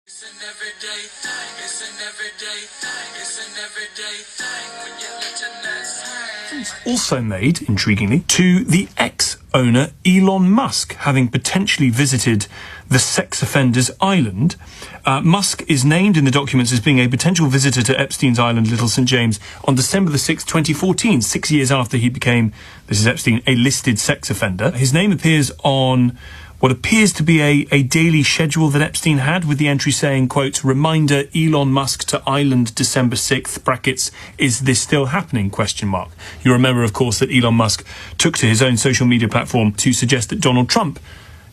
It's an everyday thing, it's an everyday thing, it's an everyday thing when you let your nuts hang. Also made, intriguingly, to the ex-owner Elon Musk, having potentially visited the sex offenders island. Musk is named in the documents as being a potential visitor to Epstein's island, Little St. James, on December the 6th, 2014, 6 years after he became, this is Epstein, a listed sex offender. His name appears on what appears to be a daily schedule that Epstein had, with the entry saying, quote, reminder, Elon Musk to island December 6th, brackets, is this still happening, question mark. You remember, of course, that Elon Musk took to his own social media platform to suggest that Donald Trump,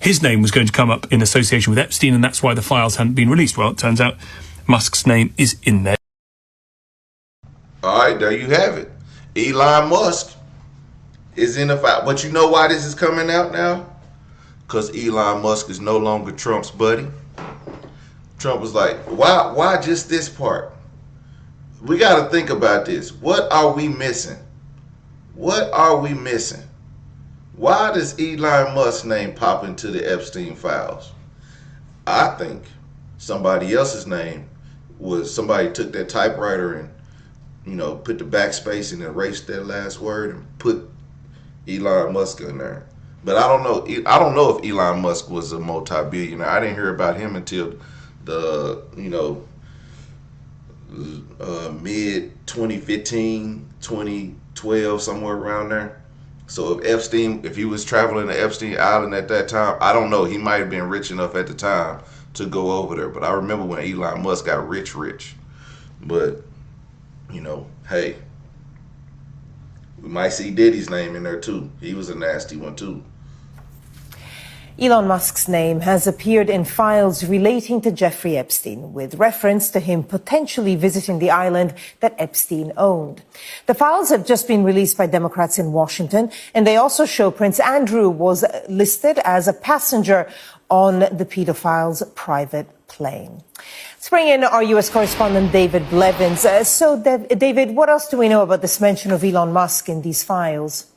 his name was going to come up in association with Epstein, and that's why the files hadn't been released. Well, it turns out Musk's name is in there. All right, there you have it. Elon Musk is in the file. But you know why this is coming out now? Because Elon Musk is no longer Trump's buddy. Trump was like, why just this part? We got to think about this. What are we missing? What are we missing? Why does Elon Musk's name pop into the Epstein files? I think somebody else's name was, somebody took that typewriter and, you know, put the backspace and erased that last word and put Elon Musk in there. But I don't know if Elon Musk was a multi-billionaire. I didn't hear about him until the, mid 2015, 2012, somewhere around there. So if he was traveling to Epstein Island at that time, I don't know. He might have been rich enough at the time to go over there. But I remember when Elon Musk got rich. But, hey, we might see Diddy's name in there too. He was a nasty one too. Elon Musk's name has appeared in files relating to Jeffrey Epstein, with reference to him potentially visiting the island that Epstein owned. The files have just been released by Democrats in Washington, and they also show Prince Andrew was listed as a passenger on the pedophile's private plane. Let's bring in our U.S. correspondent, David Blevins. David, what else do we know about this mention of Elon Musk in these files?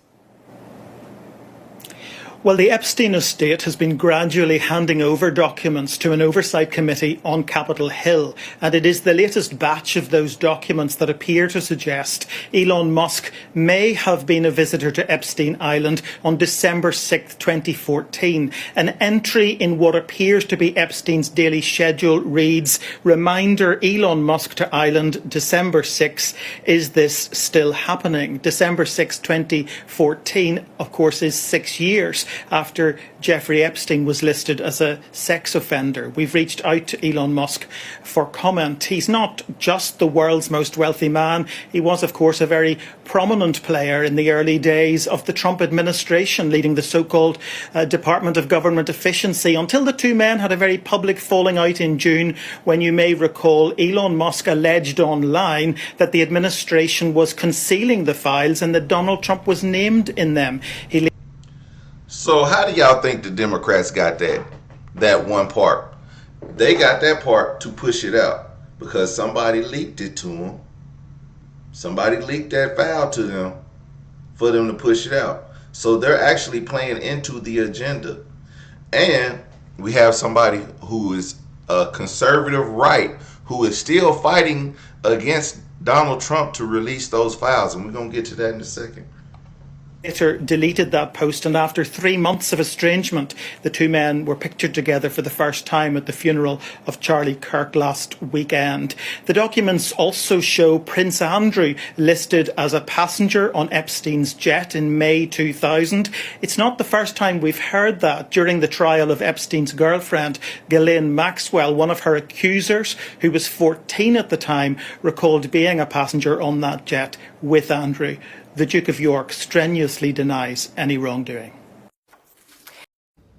Well, the Epstein estate has been gradually handing over documents to an oversight committee on Capitol Hill, and it is the latest batch of those documents that appear to suggest Elon Musk may have been a visitor to Epstein Island on December 6, 2014. An entry in what appears to be Epstein's daily schedule reads, reminder, Elon Musk to island December 6. Is this still happening? December 6, 2014, of course, is 6 years after Jeffrey Epstein was listed as a sex offender. We've reached out to Elon Musk for comment. He's not just the world's most wealthy man. He was, of course, a very prominent player in the early days of the Trump administration, leading the so-called Department of Government Efficiency, until the two men had a very public falling out in June, when you may recall Elon Musk alleged online that the administration was concealing the files and that Donald Trump was named in them. So how do y'all think the Democrats got that one part? They got that part to push it out because somebody leaked it to them. Somebody leaked that file to them for them to push it out. So they're actually playing into the agenda. And we have somebody who is a conservative right who is still fighting against Donald Trump to release those files. And we're going to get to that in a second. Later deleted that post, and after 3 months of estrangement, the two men were pictured together for the first time at the funeral of Charlie Kirk last weekend. The documents also show Prince Andrew listed as a passenger on Epstein's jet in May 2000. It's not the first time we've heard that. During the trial of Epstein's girlfriend, Ghislaine Maxwell, one of her accusers, who was 14 at the time, recalled being a passenger on that jet with Andrew. The Duke of York strenuously denies any wrongdoing.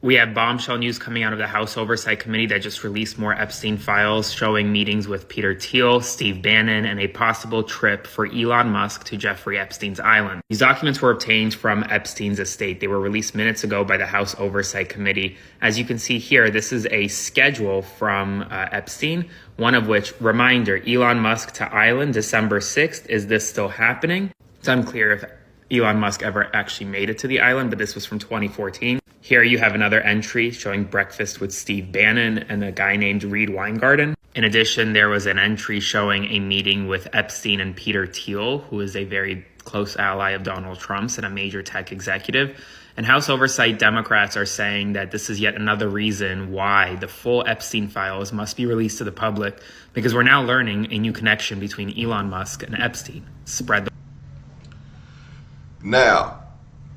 We have bombshell news coming out of the House Oversight Committee that just released more Epstein files showing meetings with Peter Thiel, Steve Bannon, and a possible trip for Elon Musk to Jeffrey Epstein's island. These documents were obtained from Epstein's estate. They were released minutes ago by the House Oversight Committee. As you can see here, this is a schedule from Epstein, one of which, reminder, Elon Musk to island December 6th. Is this still happening? It's unclear if Elon Musk ever actually made it to the island, but this was from 2014. Here you have another entry showing breakfast with Steve Bannon and a guy named Reed Weingarten. In addition, there was an entry showing a meeting with Epstein and Peter Thiel, who is a very close ally of Donald Trump's and a major tech executive. And House Oversight Democrats are saying that this is yet another reason why the full Epstein files must be released to the public, because we're now learning a new connection between Elon Musk and Epstein. Now,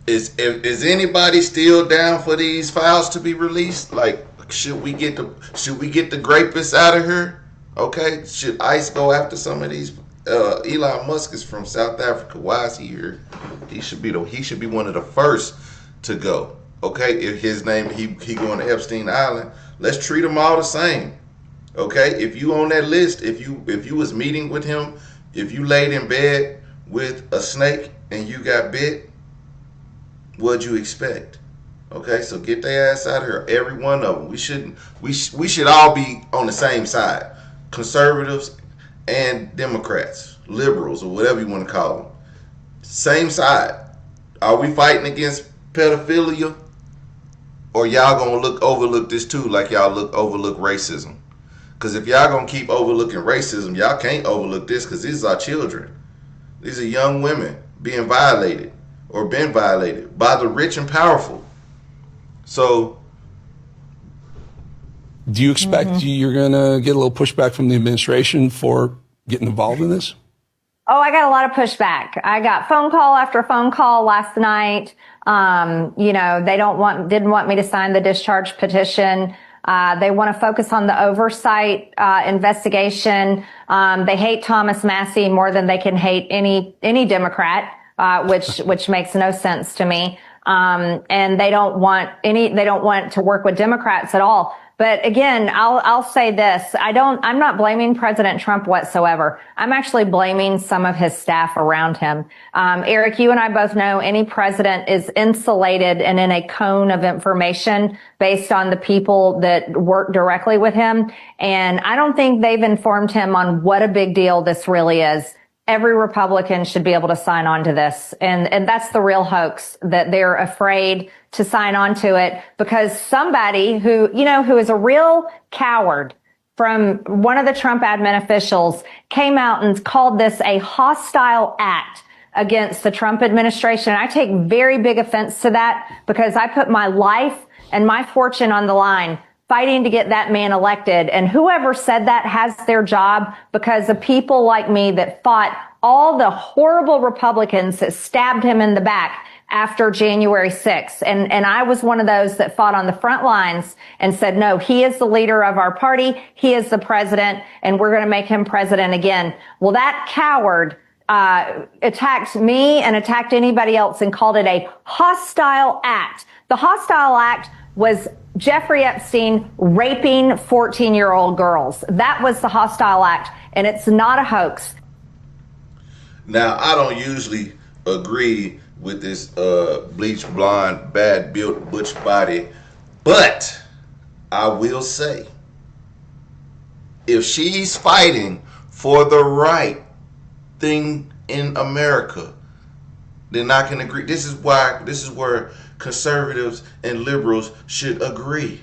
is anybody still down for these files to be released? Like, should we get the grapists out of here? Okay, should ICE go after some of these? Elon Musk is from South Africa. Why is he here? He should be one of the first to go. Okay, if his name he going to Epstein Island, let's treat them all the same. Okay, if you on that list, if you was meeting with him, if you laid in bed with a snake and you got bit, what'd you expect? Okay, so get their ass out of here, every one of them. We should all be on the same side, conservatives and Democrats, liberals, or whatever you want to call them. Same side. Are we fighting against pedophilia, or y'all gonna overlook this too, like y'all overlook racism? Because if y'all gonna keep overlooking racism, y'all can't overlook this, because these are children. These are young women being violated or been violated by the rich and powerful. So, do you expect you're going to get a little pushback from the administration for getting involved in this? Oh, I got a lot of pushback. I got phone call after phone call last night. They didn't want me to sign the discharge petition. They want to focus on the oversight investigation. They hate Thomas Massey more than they can hate any Democrat, which makes no sense to me. And they don't want to work with Democrats at all. But again, I'll say this. I'm not blaming President Trump whatsoever. I'm actually blaming some of his staff around him. Eric, you and I both know any president is insulated and in a cone of information based on the people that work directly with him. And I don't think they've informed him on what a big deal this really is. Every Republican should be able to sign on to this. And that's the real hoax, that they're afraid to sign on to it because somebody who is a real coward from one of the Trump admin officials came out and called this a hostile act against the Trump administration. I take very big offense to that because I put my life and my fortune on the line fighting to get that man elected. And whoever said that has their job because of people like me that fought all the horrible Republicans that stabbed him in the back after January 6th. And I was one of those that fought on the front lines and said, no, he is the leader of our party. He is the president, and we're going to make him president again. Well, that coward attacked me and attacked anybody else and called it a hostile act. The hostile act was Jeffrey Epstein raping 14-year-old girls. That was the hostile act, and it's not a hoax. Now, I don't usually agree with this bleached blonde, bad built butch body, but I will say, if she's fighting for the right thing in America, then I can agree. This is where conservatives and liberals should agree.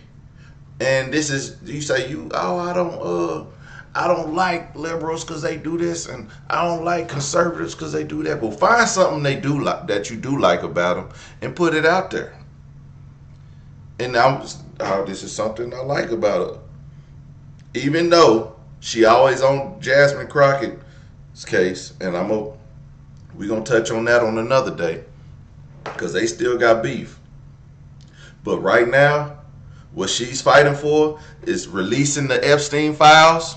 And this is, you say, I don't like liberals because they do this, and I don't like conservatives because they do that. Well, find something they do like that you do like about them and put it out there. And now, this is something I like about her. Even though she always on Jasmine Crockett's case, and we're gonna touch on that on another day because they still got beef. But right now, what she's fighting for is releasing the Epstein files.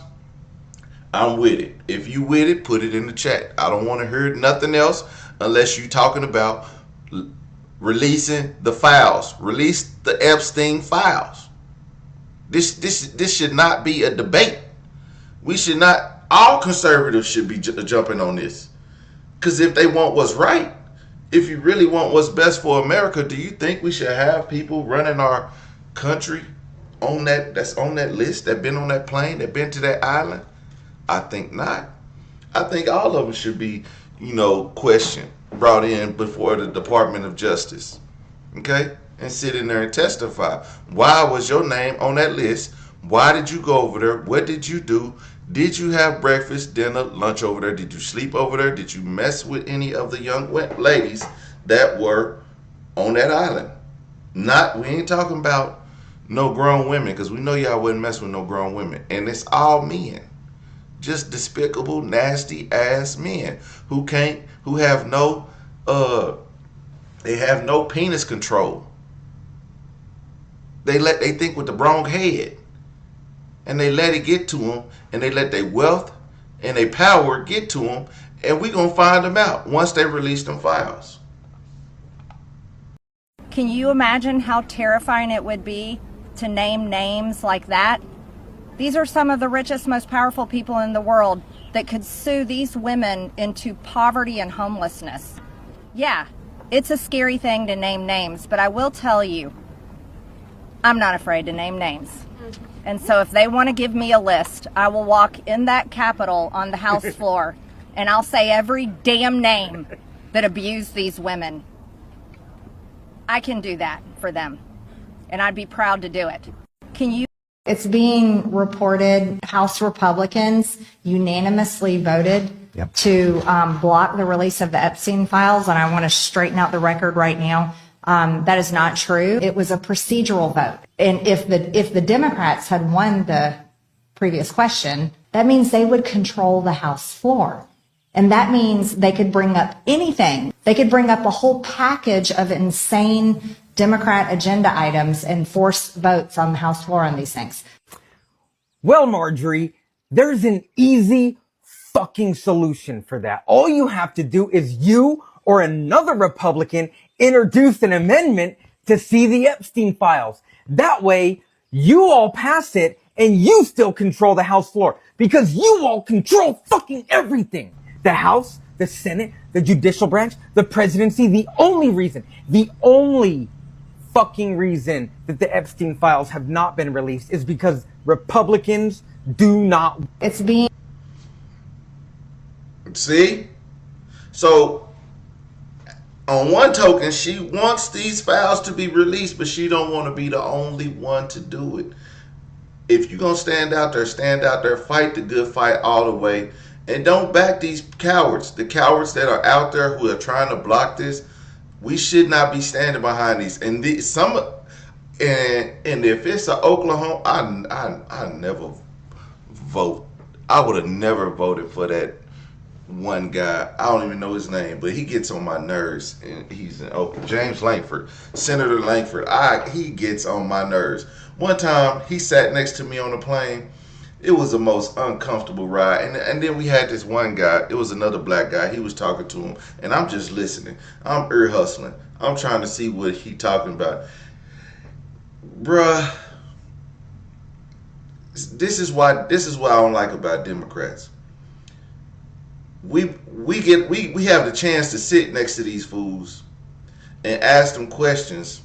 I'm with it. If you with it, put it in the chat. I don't want to hear nothing else unless you're talking about releasing the files. Release the Epstein files. This should not be a debate. We should not. All conservatives should be jumping on this. Because if they want what's right, if you really want what's best for America, do you think we should have people running our country that's on that list, that been on that plane, that been to that island? I think not. I think all of them should be, questioned, brought in before the Department of Justice. Okay? and sit in there and testify. Why was your name on that list? Why did you go over there? What did you do? Did you have breakfast, dinner, lunch over there? Did you sleep over there? Did you mess with any of the young ladies that were on that island? We ain't talking about no grown women, because we know y'all wouldn't mess with no grown women. And it's all men. Just despicable, nasty ass men who have no they have no penis control. They think with the wrong head. And they let it get to them, and they let their wealth and their power get to them, and we gonna find them out once they release them files. Can you imagine how terrifying it would be to name names like that? These are some of the richest, most powerful people in the world that could sue these women into poverty and homelessness. Yeah, it's a scary thing to name names, but I will tell you, I'm not afraid to name names. And so if they want to give me a list, I will walk in that Capitol on the House floor and I'll say every damn name that abused these women. I can do that for them, and I'd be proud to do it. Can you? It's being reported House Republicans unanimously voted to block the release of the Epstein files, and I want to straighten out the record right now. That is not true. It was a procedural vote. And if the Democrats had won the previous question, that means they would control the House floor. And that means they could bring up anything. They could bring up a whole package of insane Democrat agenda items and force votes on the House floor on these things. Well, Marjorie, there's an easy fucking solution for that. All you have to do is you or another Republican introduce an amendment to see the Epstein files. That way, you all pass it and you still control the House floor, because you all control fucking everything. The House, the Senate, the judicial branch, the presidency. The only fucking reason that the Epstein files have not been released is because Republicans do not. It's being. See? So, on one token, she wants these files to be released, but she don't want to be the only one to do it. If you're going to stand out there, fight the good fight all the way, and don't back these cowards. The cowards that are out there who are trying to block this, we should not be standing behind these. And if it's a Oklahoma, I never vote. I would have never voted for that one guy. I don't even know his name, but he gets on my nerves. And he's in Oakland. James Langford, Senator Langford. He gets on my nerves. One time he sat next to me on the plane. It was the most uncomfortable ride. And then we had this one guy. It was another black guy. He was talking to him, and I'm just listening. I'm ear hustling. I'm trying to see what he talking about. Bruh, this is what I don't like about Democrats. We have the chance to sit next to these fools and ask them questions,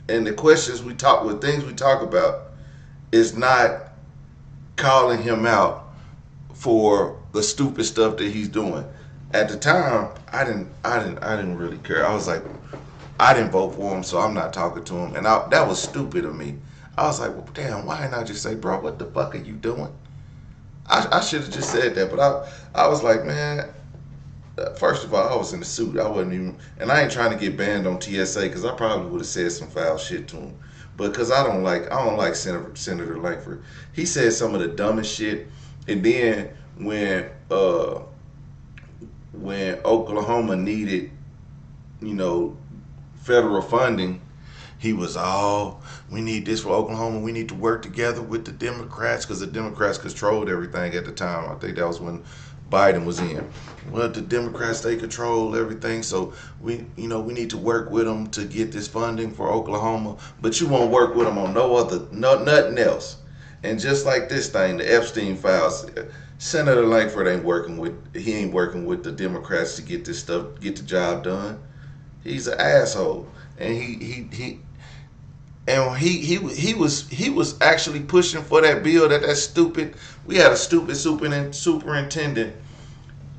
and the questions we talk with, things we talk about, is not calling him out for the stupid stuff that he's doing. At the time, I didn't really care. I was like, I didn't vote for him, so I'm not talking to him, and that was stupid of me. I was like, well, damn, why didn't I just say, bro, what the fuck are you doing? I should have just said that, but I was like, man, first of all, I was in the suit. I wasn't even, and I ain't trying to get banned on TSA, because I probably would have said some foul shit to him. But because I don't like Senator Langford. He said some of the dumbest shit. And then when Oklahoma needed, federal funding, he was we need this for Oklahoma. We need to work together with the Democrats, because the Democrats controlled everything at the time. I think that was when Biden was in. Well, the Democrats, they control everything, so we need to work with them to get this funding for Oklahoma. But you won't work with them on nothing else. And just like this thing, the Epstein files, Senator Langford ain't working with the Democrats to get this stuff, get the job done. He's an asshole, and he was actually pushing for that bill that stupid. We had a stupid superintendent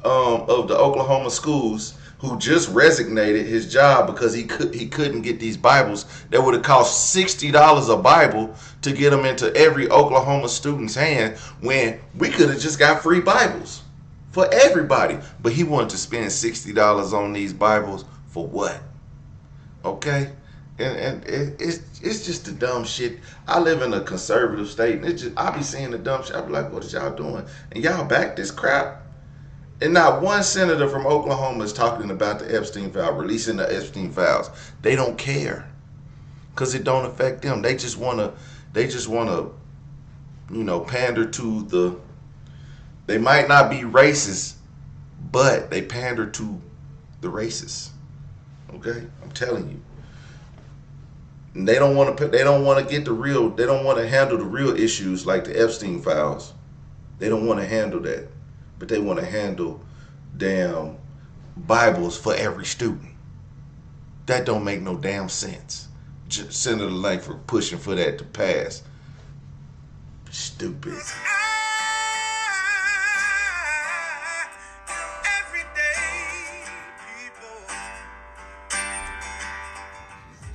of the Oklahoma schools who just resignated his job because he couldn't get these Bibles that would have cost $60 a Bible to get them into every Oklahoma student's hand, when we could have just got free Bibles for everybody. But he wanted to spend $60 on these Bibles for what? Okay? And it's just the dumb shit. I live in a conservative state, and I be seeing the dumb shit. I be like, what is y'all doing? And y'all back this crap? And not one senator from Oklahoma is talking about the Epstein file, releasing the Epstein files. They don't care, because it don't affect them. They just wanna, pander to the. They might not be racist, but they pander to the racists. Okay, I'm telling you. And they don't want to. They don't want to get the real. They don't want to handle the real issues like the Epstein files. They don't want to handle that, but they want to handle damn Bibles for every student. That don't make no damn sense. Senator Langford pushing for that to pass. Stupid.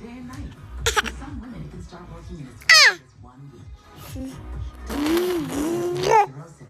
Day and night. For some women, it can start working in as fast as 1 week.